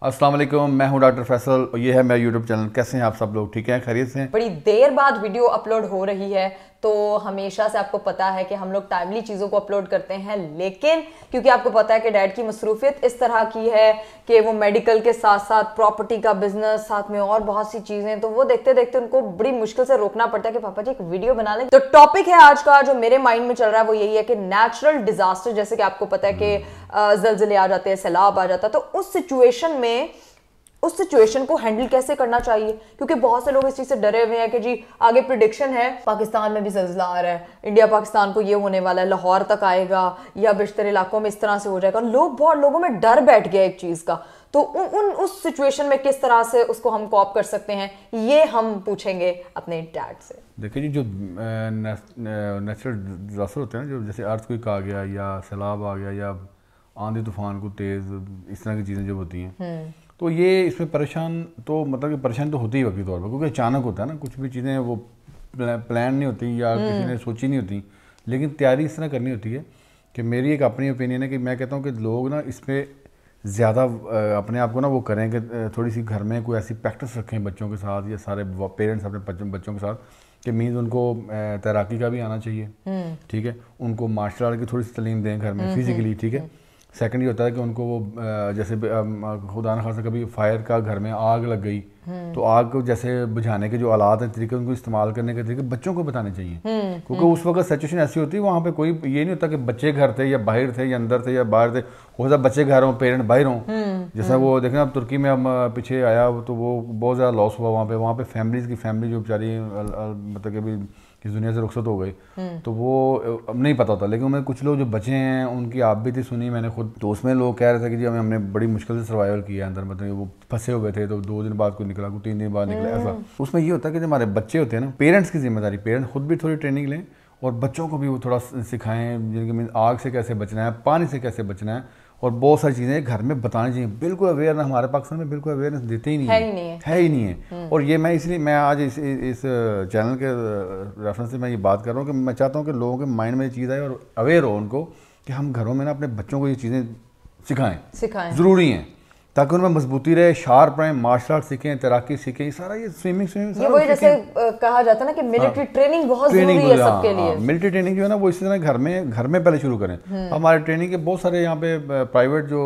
अस्सलाम वालेकुम, मैं हूं डॉक्टर फैसल और ये है मेरा यूट्यूब चैनल। कैसे हैं आप सब लोग? ठीक हैं, खैरियत से हैं? बड़ी देर बाद वीडियो अपलोड हो रही है तो हमेशा से आपको पता है कि हम लोग टाइमली चीज़ों को अपलोड करते हैं, लेकिन क्योंकि आपको पता है कि डैड की मसरूफियत इस तरह की है कि वो मेडिकल के साथ साथ प्रॉपर्टी का बिजनेस, साथ में और बहुत सी चीज़ें, तो वो देखते देखते उनको बड़ी मुश्किल से रोकना पड़ता है कि पापा जी एक वीडियो बना लें। तो टॉपिक है आज का जो मेरे माइंड में चल रहा है वो यही है कि नेचुरल डिजास्टर, जैसे कि आपको पता है कि जलजले आ जाते हैं, सैलाब आ जाता है, तो उस सिचुएशन को हैंडल कैसे करना चाहिए, क्योंकि बहुत से लोग इस चीज से डरे हुए हैं कि जी आगे प्रिडिक्शन है पाकिस्तान में भी जलजला आ रहा है, इंडिया पाकिस्तान को ये होने वाला है, लाहौर तक आएगा या बेशतर इलाकों में इस तरह से हो जाएगा। बहुत लोगों में डर बैठ गया एक चीज का, तो उस सिचुएशन में किस तरह से उसको हम कॉप कर सकते हैं, ये हम पूछेंगे अपने डैड से। देखिए जी, जो नेचुरल डिजास्टर होते हैं ना, जो जैसे अर्थक्वेक आ गया या सैलाब आ गया या आंधी तूफान को तेज़, इस तरह की चीज़ें जो होती हैं, तो ये इसमें परेशान तो होती ही वक्ती तौर पर, क्योंकि अचानक होता है ना, कुछ भी चीज़ें वो प्लान नहीं होती या किसी ने सोची नहीं होती, लेकिन तैयारी इस तरह करनी होती है कि मेरी एक अपनी ओपिनियन है कि मैं कहता हूँ कि लोग ना इस पर ज़्यादा अपने आप को ना वो करें कि थोड़ी सी घर में कोई ऐसी प्रैक्टिस रखें बच्चों के साथ या सारे पेरेंट्स अपने बच्चों के साथ, कि मीन्स उनको तैराकी का भी आना चाहिए, ठीक है, उनको मार्शल आर्ट की थोड़ी सी तालीम दें घर में फिजिकली, ठीक है। सेकंड ये होता है कि उनको वो जैसे खुदा न खासा कभी फायर का घर में आग लग गई तो आग को जैसे बुझाने के जो आलात हैं, तरीके, उनको इस्तेमाल करने के तरीके बच्चों को बताने चाहिए, क्योंकि उस वक्त सिचुएशन ऐसी होती है, वहाँ पे कोई ये नहीं होता कि बच्चे घर थे या बाहर थे या अंदर थे या बाहर थे, हो सकता बच्चे घर हों पेरेंट बाहर हों। जैसा वो देखना अब तुर्की में हम पीछे आया तो वो बहुत ज़्यादा लॉस हुआ वहाँ पे फैमिली जो बेचारी मतलब कि अभी इस दुनिया से रुखसत हो गई, तो वो अब नहीं पता होता, लेकिन उनमें कुछ लोग जो बचे हैं उनकी आप भी थी सुनी मैंने खुद, तो उसमें लोग कह रहे थे कि जी हमने बड़ी मुश्किल से सर्वाइवल किया अंदर, मतलब वो फंसे हुए थे, तो 2 दिन बाद कोई निकला, कोई 3 दिन बाद निकला, ऐसा। उसमें ये होता है कि जो हमारे बच्चे होते हैं ना, पेरेंट्स की जिम्मेदारी, पेरेंट्स खुद भी थोड़ी ट्रेनिंग लें और बच्चों को भी वो थोड़ा सिखाएं, जिनके आग से कैसे बचना है, पानी से कैसे बचना है, और बहुत सारी चीज़ें घर में बतानी चाहिए। बिल्कुल अवेयर ना, हमारे पाकिस्तान में बिल्कुल अवेयरनेस देते ही नहीं है। और ये मैं आज इस चैनल के रेफरेंस से मैं ये बात कर रहा हूँ कि मैं चाहता हूँ कि लोगों के माइंड में ये चीज़ आए और अवेयर हो उनको कि हम घरों में ना अपने बच्चों को ये चीज़ें सिखाएं ज़रूरी हैं, ताकि उनमें मजबूती रहे, शार्प रहें, मार्शल आर्ट सीखें, तैराकी सीखें, ये सारा, ये स्विमिंग ये वही जैसे कहा जाता है ना कि मिलिट्री ट्रेनिंग बहुत जरूरी है सबके लिए। मिलिट्री ट्रेनिंग जो है ना, वो इसी तरह घर में पहले शुरू करें। हमारे ट्रेनिंग के बहुत सारे यहाँ पे प्राइवेट जो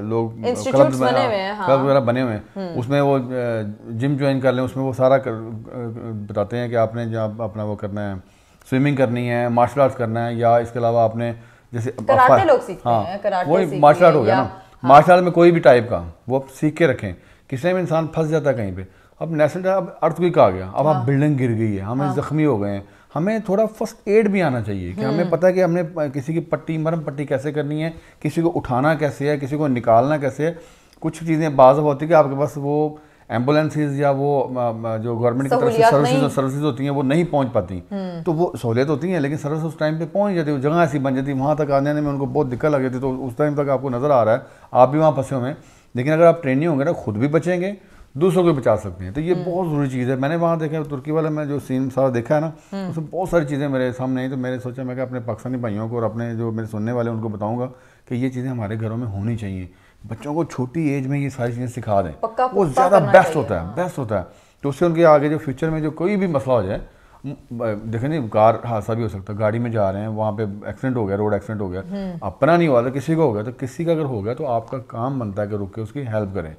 लोग क्लब वगैरह बने हुए हैं, उसमें वो जिम ज्वाइन कर लें, उसमें वो सारा बताते हैं कि आपने जब अपना वो करना है, स्विमिंग करनी है, मार्शल आर्ट्स करना है, या इसके अलावा आपने जैसे कराटे लोग सीखते हैं, कराटे वही मार्शल आर्ट हो गया ना, मार्शल आर्ट में कोई भी टाइप का वो सीख के रखें। किसी में इंसान फंस जाता है कहीं पे, अब नेशनल अब अर्थक्वेक आ गया, अब आप बिल्डिंग गिर गई है, हमें जख्मी हो गए हैं, हमें थोड़ा फर्स्ट एड भी आना चाहिए कि हमें पता है कि हमने किसी की मरहम पट्टी कैसे करनी है, किसी को उठाना कैसे है, किसी को निकालना कैसे है। कुछ चीज़ें बाज़ होती है कि आपके पास वो एम्बुलेंसेज या वो जो गवर्नमेंट की तरफ से सर्विसेज होती हैं वो नहीं पहुंच पाती, तो वो सहूलियत होती हैं, लेकिन सर्विस उस टाइम पे पहुंच जाती है, जगह ऐसी बन जाती है, वहाँ तक आने में उनको बहुत दिक्कत लग जाती है, तो उस टाइम तक आपको नज़र आ रहा है आप भी वहाँ फंसे हुए हैं। लेकिन अगर आप ट्रेनिंग होंगे ना, खुद भी बचेंगे, दूसरों को बचा सकते हैं, तो ये बहुत ज़रूरी चीज़ है। मैंने वहाँ देखा, तुर्की वाला में जो सीन सारा देखा है ना, उसमें बहुत सारी चीज़ें मेरे सामने आई, तो मैंने सोचा मैं अपने पाकिस्तानी भाइयों को और अपने जो मेरे सुनने वाले उनको बताऊँगा कि ये चीज़ें हमारे घरों में होनी चाहिए। बच्चों को छोटी एज में ये सारी चीज़ें सिखा दें, वो ज़्यादा बेस्ट होता है। तो उससे उनके आगे जो फ्यूचर में जो कोई भी मसला हो जाए, देखें नहीं, कार हादसा भी हो सकता है, गाड़ी में जा रहे हैं, वहाँ पे एक्सीडेंट हो गया, रोड एक्सीडेंट हो गया, अपना नहीं हुआ तो किसी को हो गया, तो किसी का अगर हो गया तो आपका काम बनता है कि रुक के उसकी हेल्प करें,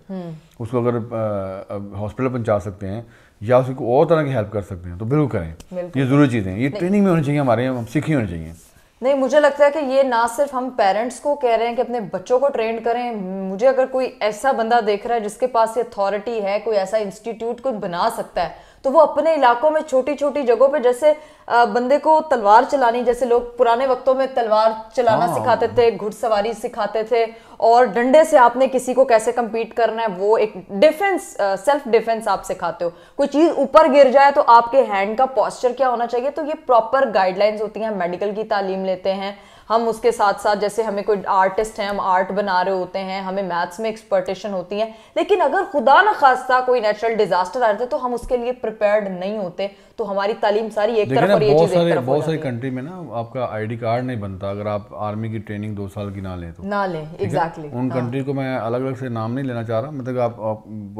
उसको अगर हॉस्पिटल पहुँचा सकते हैं या उसको और तरह की हेल्प कर सकते हैं तो बिल्कुल करें। ये ज़रूरी चीज़ें, ये ट्रेनिंग में होनी चाहिए, हमारे यहाँ सीखी होनी चाहिए। नहीं, मुझे लगता है कि ये ना सिर्फ हम पेरेंट्स को कह रहे हैं कि अपने बच्चों को ट्रेन करें, मुझे अगर कोई ऐसा बंदा देख रहा है जिसके पास ये अथॉरिटी है, कोई ऐसा इंस्टीट्यूट कोई बना सकता है, तो वो अपने इलाकों में छोटी छोटी जगहों पे, जैसे बंदे को तलवार चलानी, जैसे लोग पुराने वक्तों में तलवार चलाना सिखाते थे, घुड़सवारी सिखाते थे, और डंडे से आपने किसी को कैसे compete करना है, वो एक डिफेंस, सेल्फ डिफेंस आप सिखाते हो। कोई चीज ऊपर गिर जाए तो आपके हैंड का पोस्चर क्या होना चाहिए, तो ये प्रॉपर गाइडलाइंस होती हैं, मेडिकल की तालीम लेते हैं हम उसके साथ साथ जैसे हमें कोई आर्टिस्ट है, हम आर्ट बना रहे होते हैं, हमें मैथ्स में एक्सपर्टेशन होती है, लेकिन अगर खुदा न खास्ता कोई नेचुरल डिजास्टर आ जाता है तो हम उसके लिए प्रिपेयर्ड नहीं होते, तो हमारी तालीम सारी एक तरफ और ये चीज एक तरफ। बहुत सारी कंट्री में ना आपका आईडी कार्ड नहीं बनता अगर आप आर्मी की ट्रेनिंग 2 साल की ना लें तो। ना लें, एग्जैक्टली। उन कंट्री को मैं अलग अलग से नाम नहीं लेना चाह रहा, मतलब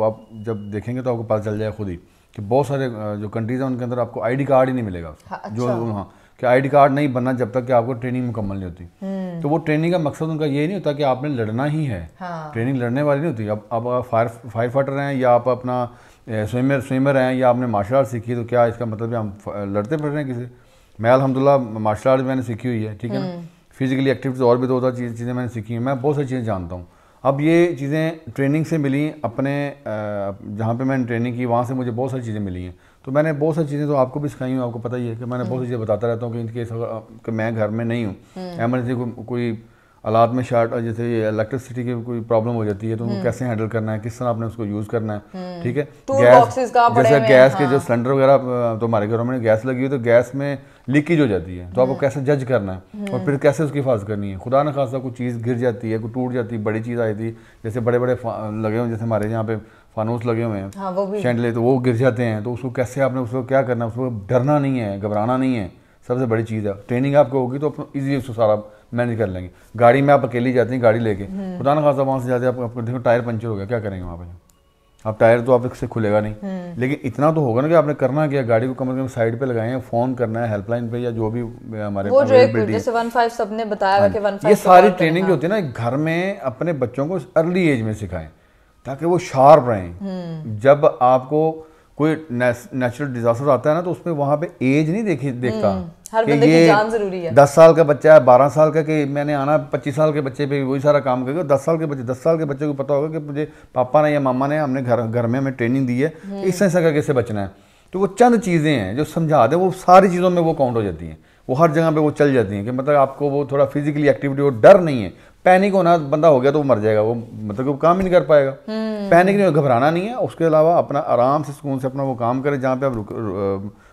आप जब देखेंगे तो आपको पता चल जाए खुद ही कि बहुत सारे जो कंट्रीज हैं उनके अंदर आपको आईडी कार्ड ही नहीं मिलेगा। अच्छा। जो हाँ कि आईडी कार्ड नहीं बनना जब तक कि आपको ट्रेनिंग मुकम्मल नहीं होती। तो वो ट्रेनिंग का मकसद उनका ये नहीं होता कि आपने लड़ना ही है। ट्रेनिंग लड़ने वाली नहीं होती। अब फायर फाइटर हैं या आप अपना स्विमर हैं या आपने मार्शल आर्ट सीखी, तो क्या इसका मतलब है हम लड़ते पड़ रहे हैं किसी? मैं अल्हम्दुलिल्लाह मार्शल आर्ट मैंने सीखी हुई है, ठीक है ना। फिजिकली एक्टिविटीज और भी 2 चीज़ें मैंने सीखी हैं, मैं बहुत सारी चीज़ें जानता हूँ। अब ये चीज़ें ट्रेनिंग से मिली, अपने जहाँ पे मैंने ट्रेनिंग की वहाँ से मुझे बहुत सारी चीज़ें मिली हैं। तो मैंने बहुत सारी चीज़ें तो आपको भी सिखाई हूँ, आपको पता ही है कि मैंने बहुत सारी चीज़ें बताता रहता हूँ कि इनके कि मैं घर में नहीं हूँ, एमरजेंसी कोई हालात में शार्ट जैसे इलेक्ट्रिसिटी की कोई प्रॉब्लम हो जाती है तो उनको कैसे हैंडल करना है, किस तरह आपने उसको यूज़ करना है, ठीक है। गैस जैसे गैस के जो सिलेंडर वगैरह, तो हमारे घरों में गैस लगी हुई तो गैस में लीकेज हो जाती है, तो आपको कैसे जज करना है और फिर कैसे उसकी हिफाजत करनी है। खुदा न खास्ता कोई चीज़ गिर जाती है, कोई टूट जाती है, बड़ी चीज़ आई थी जैसे बड़े बड़े लगे हुए, जैसे हमारे यहाँ पे फानूस लगे हुए हैं शैंडले, तो वो गिर जाते हैं, तो उसको कैसे आपने उसको क्या करना है, उसको डरना नहीं है, घबराना नहीं है, सबसे बड़ी चीज़ है। ट्रेनिंग आपको होगी तो ईजी उसको सारा मैनेज कर लेंगे। गाड़ी में आप अकेली जाती हैं गाड़ी लेके, खुदा न खास्ता वहाँ से जाते हैं, आपको देखो टायर पंचर हो गया, क्या करेंगे वहाँ पे? आप टायर तो आपसे खुलेगा नहीं, लेकिन इतना तो होगा ना कि आपने करना क्या, गाड़ी को कम से कम साइड पे लगाए हैं, फ़ोन करना है हेल्पलाइन पे या जो भी हमारे वो जैसे 15 सबने बताया कि 15 ये सारी ट्रेनिंग जो होती है ना घर में अपने बच्चों को अर्ली एज में सिखाएं ताकि वो शार्प रहें। जब आपको कोई नेचुरल डिजास्टर आता है ना तो उसमें वहाँ पे एज नहीं देखता हर बंदे की जान जरूरी है। 10 साल का बच्चा है, 12 साल का, कि मैंने आना 25 साल के बच्चे पे वही सारा काम करेगा। 10 साल के बच्चे को पता होगा कि मुझे पापा ने या मामा ने हमने घर में हमें ट्रेनिंग दी है, इस तरह करके से बचना है। तो वो चंद चीज़ें हैं जो समझा दे, वो सारी चीज़ों में वो काउंट हो जाती हैं, वो हर जगह पे वो चल जाती हैं कि मतलब आपको वो थोड़ा फिजिकली एक्टिविटी हो, डर नहीं है। पैनिक होना बंदा हो गया तो वो मर जाएगा, वो मतलब वो काम ही नहीं कर पाएगा। पैनिक नहीं, घबराना नहीं है। उसके अलावा अपना आराम से सुकून से अपना वो काम करें जहाँ पे आप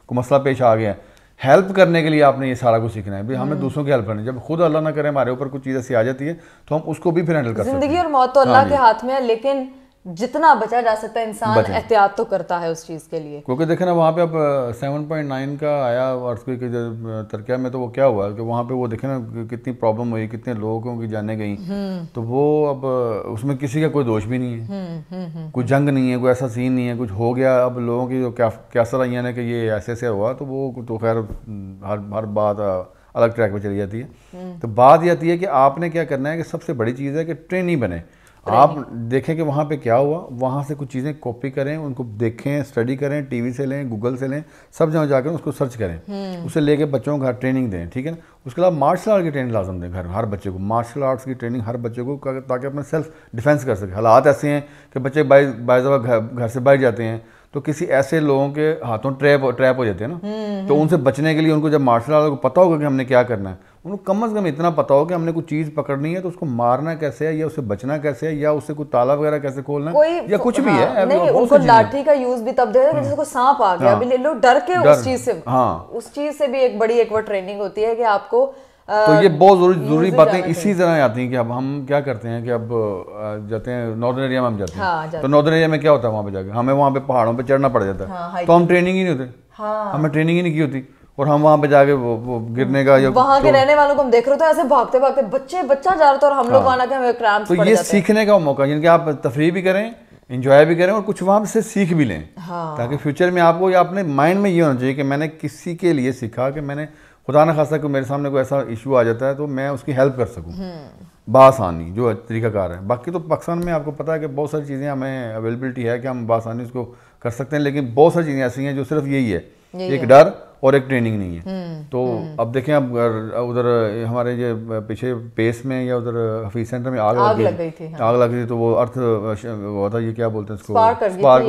को मसला पेश आ गया है। हेल्प करने के लिए आपने ये सारा कुछ सीखना है, भाई हमें दूसरों की हेल्प करनी है। जब खुद अल्लाह ना करे हमारे ऊपर कुछ चीज़ ऐसी आ जाती है तो हम उसको भी फिर हैंडल कर सकते हैं। जिंदगी और मौत तो अल्लाह के हाथ में है, लेकिन जितना बचा जा सकता है इंसान एहतियात तो करता है उस चीज़ के लिए। क्योंकि देखे ना वहाँ पे अब 7.9 का आया अर्थक्वेक के तुर्की में, तो वो क्या हुआ कि वहाँ पे वो देखे ना कितनी प्रॉब्लम हुई, कितने लोगों की जाने गई। तो वो अब उसमें किसी का कोई दोष भी नहीं है, कोई जंग नहीं है, कोई ऐसा सीन नहीं है, कुछ हो गया। अब लोगों की जो क्या सराहियाँ ने कि ये ऐसे हुआ, तो वो तो खैर हर बात अलग ट्रैक पर चली जाती है। तो बात ये आती है कि आपने क्या करना है कि सबसे बड़ी चीज़ है कि ट्रेनी बने। आप देखें कि वहाँ पे क्या हुआ, वहाँ से कुछ चीज़ें कॉपी करें, उनको देखें, स्टडी करें, टीवी से लें, गूगल से लें, सब जगह जाकर उसको सर्च करें, उसे लेके बच्चों को घर ट्रेनिंग दें, ठीक है ना। उसके अलावा मार्शल आर्ट की ट्रेनिंग लाजम दें घर, हर बच्चे को मार्शल आर्ट्स की ट्रेनिंग हर बच्चे को, ताकि अपना सेल्फ डिफेंस कर सके। हालात ऐसे हैं कि बच्चे बाइज़ा घर से बाहर जाते हैं तो किसी ऐसे लोगों के हाथों ट्रैप हो जाते हैं ना, तो उनसे बचने के लिए उनको जब मार्शल आर्ट को पता होगा कि हमने क्या करना है, उनको कम से कम इतना पता हो कि हमने कुछ चीज़ पकड़नी है तो उसको मारना कैसे है, या उससे बचना कैसे है, या उससे कोई ताला वगैरह कैसे खोलना है, या कुछ भी है। नहीं, उनको लाठी का यूज भी तब देगा जैसे कोई सांप आ गया, अभी ले लो, डर के उस चीज से, उस चीज से भी एक बड़ी वो ट्रेनिंग होती है कि आपको। तो ये बहुत ज़रूरी बातें इसी तरह आती हैं कि अब हम क्या करते हैं कि अब जाते हैं नॉर्दर्न एरिया में, हम जाते हैं तो नॉर्दर्न एरिया में क्या होता है, वहाँ पे जाके हमें वहाँ पे पहाड़ों पे चढ़ना पड़ जाता है, तो हम ट्रेनिंग ही नहीं होते, हमें ट्रेनिंग ही नहीं की होती, और हम वहाँ पे जाके वो गिरने का, या वहाँ के रहने वालों को हम देख रहे हो तो ऐसे भागते भागते बच्चा जा रहा था और हम लोग आना के हमें क्रैम्प्स पड़ जाते हैं। तो ये सीखने का मौका, यानी कि आप तफरीह भी करें, इंजॉय भी करें और कुछ वहाँ से सीख भी लें, ताकि फ्यूचर में आपको या अपने माइंड में ये होना चाहिए कि मैंने किसी के लिए सीखा, कि मैंने खुदा न खास्ता कि मेरे सामने कोई ऐसा इशू आ जाता है तो मैं उसकी हेल्प कर सकूँ बासानी, जो तरीकाकार है। बाकी तो पाकिस्तान में आपको पता है कि बहुत सारी चीज़ें हमें अवेलेबिलिटी है कि हम बासानी उसको कर सकते हैं, लेकिन बहुत सारी चीज़ें ऐसी हैं जो सिर्फ यही है, एक डर और एक ट्रेनिंग नहीं है। तो अब देखें, अब उधर हमारे ये पीछे पेस में या उधर हफीज सेंटर में आग लग गई थी, तो वो अर्थ हुआ था, ये क्या बोलते हैं इसको, स्पार्क,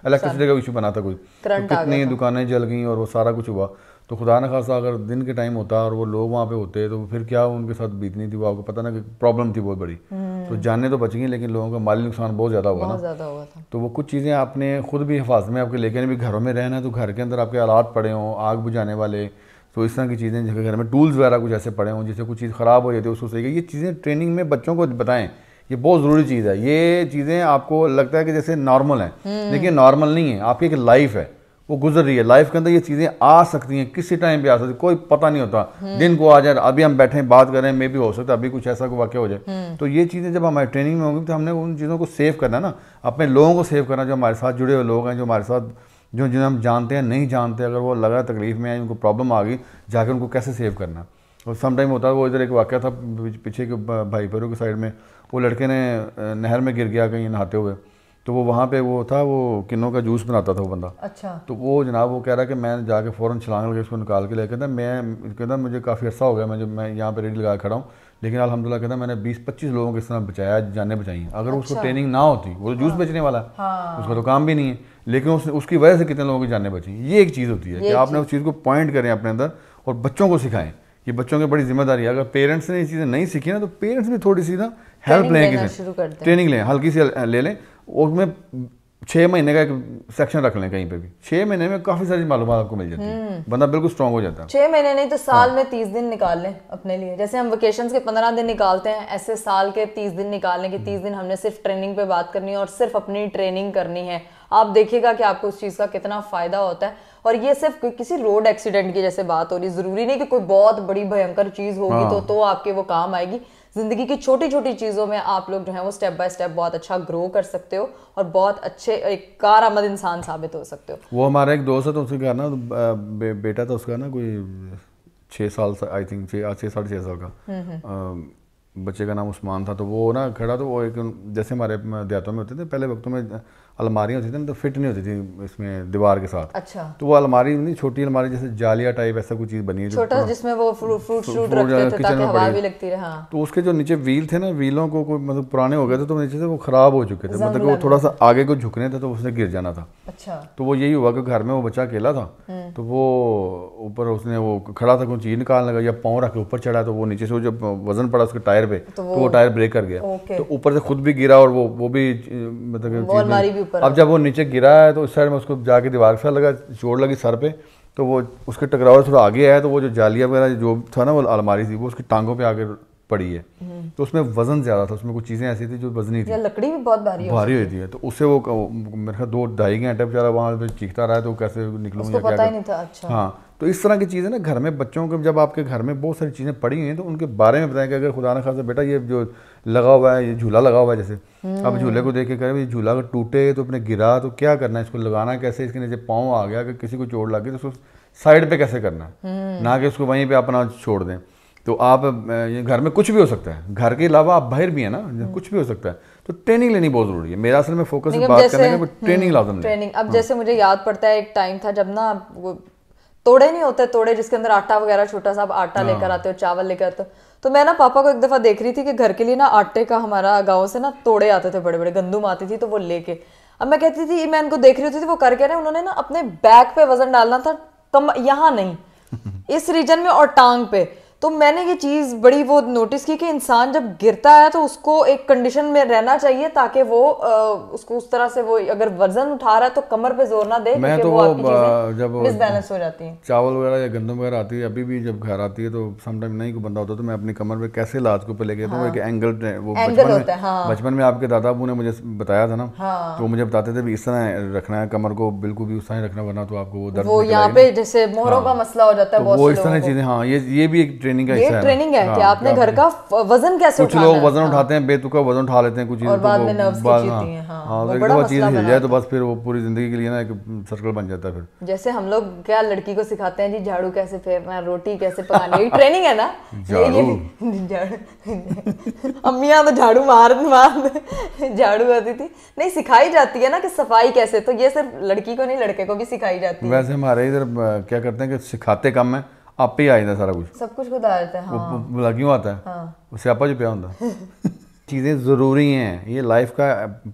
इलेक्ट्रिसिटी का इशू बना था कोई, कितनी दुकानें जल गई और वो सारा कुछ हुआ। तो खुदा न खासा अगर दिन के टाइम होता और वो लोग वहाँ पे होते तो फिर क्या उनके साथ बीतनी थी, वो आपको पता ना कि प्रॉब्लम थी बहुत बड़ी। तो जाने तो बच गई, लेकिन लोगों का माली नुकसान बहुत ज़्यादा हुआ ना। तो वो कुछ चीज़ें आपने खुद भी हिफाजत में आपके लेकिन भी घरों में रहना है, तो घर के अंदर आपके आलात पड़े हों आग बुझाने वाले, तो इस तरह की चीज़ें, जैसे घर में टूल्स वगैरह कुछ ऐसे पड़े हों, जिससे कुछ चीज़ ख़राब हो जाती है उसको सही, ये चीज़ें ट्रेनिंग में बच्चों को बताएं, ये बहुत ज़रूरी चीज़ है। ये चीज़ें आपको लगता है कि जैसे नॉर्मल है, लेकिन नॉर्मल नहीं है, आपकी एक लाइफ है, वो गुजर रही है। लाइफ के अंदर ये चीज़ें आ सकती हैं, किसी टाइम पे आ सकती है, कोई पता नहीं होता, दिन को आ जाए, अभी हम बैठे बात करें, मे भी हो सकता है अभी कुछ ऐसा कोई वाक़या हो जाए। तो ये चीज़ें जब हमारी ट्रेनिंग में होंगी तो हमने उन चीज़ों को सेव करना ना, अपने लोगों को सेव करना, जो हमारे साथ जुड़े हुए लोग हैं, जो हमारे साथ जो जिन्हें हम जानते हैं, नहीं जानते, अगर वो लगा तकलीफ़ में है, उनको प्रॉब्लम आ गई, जाकर उनको कैसे सेव करना। और सम टाइम होता है, वो इधर एक वाक़या था पीछे के भाई पेरू की साइड में, वो लड़के ने नहर में गिर गया कहीं नहाते हुए, तो वो वहाँ पे वो था, वो किन्नों का जूस बनाता था वो बंदा। अच्छा। तो वो जनाब वो कह रहा है कि मैं जाके फ़ौरन छलांग लगे उसको निकाल के लेकर, कहता मुझे काफ़ी अर्सा हो गया, मैं यहाँ पे रेडी लगा खड़ा हूँ, लेकिन अल्हम्दुलिल्लाह कहता मैंने 20-25 लोगों को इस तरह बचाया, जाने बचाई। अगर उसको ट्रेनिंग ना होती, वो तो जूस बेचने वाला है, उसका तो काम भी नहीं है, लेकिन उसकी वजह से कितने लोगों की जाने बची। ये एक चीज़ होती है कि आपने उस चीज़ को पॉइंट करें अपने अंदर और बच्चों को सिखाएं। ये बच्चों की बड़ी जिम्मेदारी है। अगर पेरेंट्स ने ये चीज़ें नहीं सीखी ना, तो पेरेंट्स भी थोड़ी सी ना हेल्प लें, ट्रेनिंग लें, हल्की सी ले लें, उसमें 6 महीने का एक सेक्शन रख लें कहीं पे भी। 6 महीने में काफ़ी सारी मालूमात आपको मिल जाती है, बंदा बिल्कुल स्ट्रॉन्ग हो जाता है। 6 महीने नहीं तो साल में 30 दिन निकाल लें अपने लिए। जैसे हम वेकेशंस के 15 दिन निकालते हैं, ऐसे साल के 30 दिन निकाल लें कि 30 दिन हमने सिर्फ ट्रेनिंग पे बात करनी है और सिर्फ अपनी ट्रेनिंग करनी है। आप देखिएगा कि आपको उस चीज़ का कितना फ़ायदा होता है। और ये सिर्फ किसी रोड एक्सीडेंट की जैसे बात हो रही, ज़रूरी नहीं कि कोई बहुत बड़ी भयंकर चीज़ होगी तो आपके वो काम आएगी। जिंदगी की छोटी छोटी चीज़ों में आप लोग जो है वो स्टेप बाय स्टेप बहुत अच्छा ग्रो कर सकते हो और बहुत अच्छे एक कारआमद इंसान साबित हो सकते हो। वो हमारा एक दोस्त है, तो उसके घर ना बेटा था उसका ना, कोई 6 साल आई थिंक 6-6.5 साल का बच्चे का नाम उस्मान था। तो वो ना खड़ा, तो वो एक जैसे हमारे देहातों में होते थे पहले वक्तों में अलमारियाँ होती थी ना, तो फिट नहीं होती थी इसमें दीवार के साथ। अच्छा। तो वो अलमारी नहीं, छोटी अलमारी जैसे जालिया टाइप ऐसा कुछ चीज़ बनी है, छोटा, जिसमें वो फ्रूट रखते थे ताकि हवा भी लगती रहे। हाँ। तो उसके जो नीचे व्हील थे ना, व्हीलों को कोई मतलब पुराने हो गए थे, तो नीचे से वो ख़राब हो चुके थे, मतलब कि वो थोड़ा सा आगे को झुकने थे तो उसने गिर जाना था। अच्छा। तो वो यही हुआ कि घर में वो बच्चा अकेला था, तो वो ऊपर उसने वो खड़ा था, कोई चीज़ निकालने लगा या पाँव रख के ऊपर चढ़ा, तो वो नीचे से जब वजन पड़ा उसके टायर पे, तो वो टायर ब्रेक कर गया, तो ऊपर से खुद भी गिरा और वो भी मतलब अब जब वो नीचे गिरा है तो उस साइड में उसको जाके दीवार से लगा, चोट लगी सर पे, तो वो उसके टकराव थोड़ा आगे आया, तो वो जो जालिया वगैरह जो था ना, वो अलमारी थी, वो उसकी टांगों पे आके पड़ी है। तो उसमें वजन ज़्यादा था, उसमें कुछ चीज़ें ऐसी थी जो वजनी थी, लकड़ी भी बहुत भारी हुई थी। तो उससे वो मेरे ख्याल 2-2.5 घंटे बेचारा वहाँ पे चीखता रहा है, तो कैसे निकलूँगा क्या पता ही नहीं था। अच्छा। हाँ, तो इस तरह की चीज़ें ना घर में बच्चों को, जब आपके घर में बहुत सारी चीज़ें पड़ी हुई हैं तो उनके बारे में बताएं कि अगर खुदा न खासा बेटा ये जो लगा हुआ है, ये झूला लगा हुआ है, जैसे अब झूले को देख के करें ये झूला अगर टूटे तो अपने गिरा तो क्या करना है, इसको लगाना कैसे, इसके नीचे पाँव आ गया, अगर किसी को चोट लग गई तो उसको साइड पे कैसे करना है, ना कि उसको वहीं पे अपना छोड़ दें। तो आप ये घर में कुछ भी हो सकता है, घर के अलावा आप बाहर भी है ना, कुछ भी हो सकता है, तो ट्रेनिंग लेनी बहुत जरूरी है। मेरा असल में फोकस बात करने का ट्रेनिंग लाजम है। ट्रेनिंग अब जैसे मुझे याद पड़ता है एक टाइम था जब ना वो तोड़े नहीं होते, तोड़े जिसके अंदर आटा वगैरह, छोटा सा आप आटा लेकर आते हो, चावल लेकर आते हो, तो मैं ना पापा को एक दफा देख रही थी कि घर के लिए ना आटे का हमारा गाँव से ना तोड़े आते थे, बड़े बड़े गंदुम आती थी, तो वो लेके अब मैं कहती थी, मैं इनको देख रही होती थी वो कर रहे, उन्होंने ना अपने बैक पे वजन डालना था, यहाँ नहीं इस रीजन में और टांग पे। तो मैंने ये चीज़ बड़ी वो नोटिस की कि इंसान जब गिरता है तो उसको एक कंडीशन में रहना चाहिए ताकि वो उसको उस तरह से वो अगर वजन उठा रहा है तो कमर पे जोर ना दे, मैं तो जब मिसबैलेंस हो जाती है। चावल वगैरह या गंदम वगैरह आती है, अभी भी जब घर आती है तो समटाइम नहीं कोई बंदा होता तो मैं अपनी कमर पे कैसे लात को पे लेके तो एक एंगल वो बचपन में आपके दादा अबू ने मुझे बताया था ना, तो मुझे बताते थे इस तरह रखना है कमर को, बिल्कुल भी उस तरह रखना, वरना तो आपको वो दर्द वो यहाँ पे जैसे मोहरों का मसला हो जाता है, वो इस तरह चीजें। हाँ, ये भी एक ट्रेनिंग का हिस्सा है। ट्रेनिंग है कि आपने घर का वजन कैसे उठाना है। कुछ लोग वजन उठाते हैं, बेतुका वजन उठा लेते हैं कुछ और बाद में नर्व्स की चीज़ हैं। हाँ, तो एक दफा चीज हिल जाए तो बस फिर वो पूरी जिंदगी के लिए ना एक सर्कल बन जाता है। फिर जैसे हम लोग क्या लड़की को सिखाते हैं जी झाड़ू कैसे फेरना, रोटी कैसे पकानी, ट्रेनिंग है ना। अम्मियां तो झाड़ू मार झाड़ू आती थी, नहीं सिखाई जाती है ना कि सफाई कैसे, तो ये सिर्फ लड़की को नहीं लड़के को भी सिखाई जाती है। वैसे हमारे इधर क्या करते हैं कि सिखाते कम है, आप पे ही आ जाता सारा कुछ, सब कुछ खुद आ जाता है। हाँ। वो क्यों आता है, उससे आपा जो पिया होता चीज़ें ज़रूरी हैं, ये लाइफ का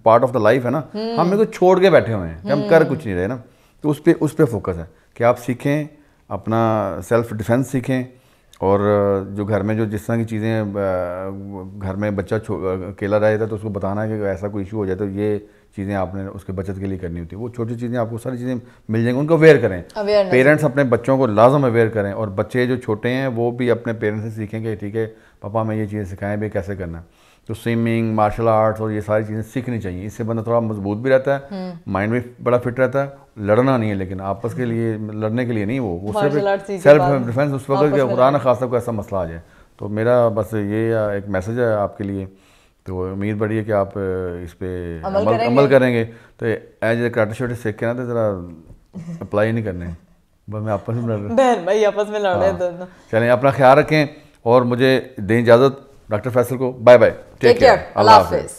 पार्ट ऑफ द लाइफ है ना। हम मेरे को छोड़ के बैठे हुए हैं कि हम कर कुछ नहीं रहे ना, तो उस पर फोकस है कि आप सीखें, अपना सेल्फ डिफेंस सीखें और जो घर में जो जिस तरह की चीज़ें घर में बच्चा अकेला रह जाता है तो उसको बताना है कि ऐसा कोई इशू हो जाए तो ये चीज़ें आपने उसके बचत के लिए करनी होती है। वो छोटी चीज़ें आपको सारी चीज़ें मिल जाएंगी, उनको अवेयर करें। पेरेंट्स अपने बच्चों को लाजम अवेयर करें, और बच्चे जो छोटे हैं वो भी अपने पेरेंट्स से सीखें कि ठीक है पापा मैं ये चीज़ें सिखाएं भी कैसे करना है। तो स्विमिंग, मार्शल आर्ट्स और ये सारी चीज़ें सीखनी चाहिए। इससे बंदा थोड़ा मजबूत भी रहता है, माइंड भी बड़ा फिट रहता है। लड़ना नहीं है, लेकिन आपस के लिए लड़ने के लिए नहीं, वो सिर्फ सेल्फ डिफेंस उस वक्त खुदा न खासा कोई ऐसा मसला आ जाए। तो मेरा बस ये एक मैसेज है आपके लिए। तो उम्मीद बड़ी है कि आप इस पर अमल करेंगे। तो एज ए कराटे शोटे सीख के ना तो ज़रा अप्लाई नहीं करने, बस मैं आपस में लड़ रहा, बहन भाई आपस में लड़ रहे दोनों। चलें, अपना ख्याल रखें और मुझे दें इजाज़त। डॉक्टर फैसल को बाय बाय, टेक केयर, अल्लाह हाफिज़।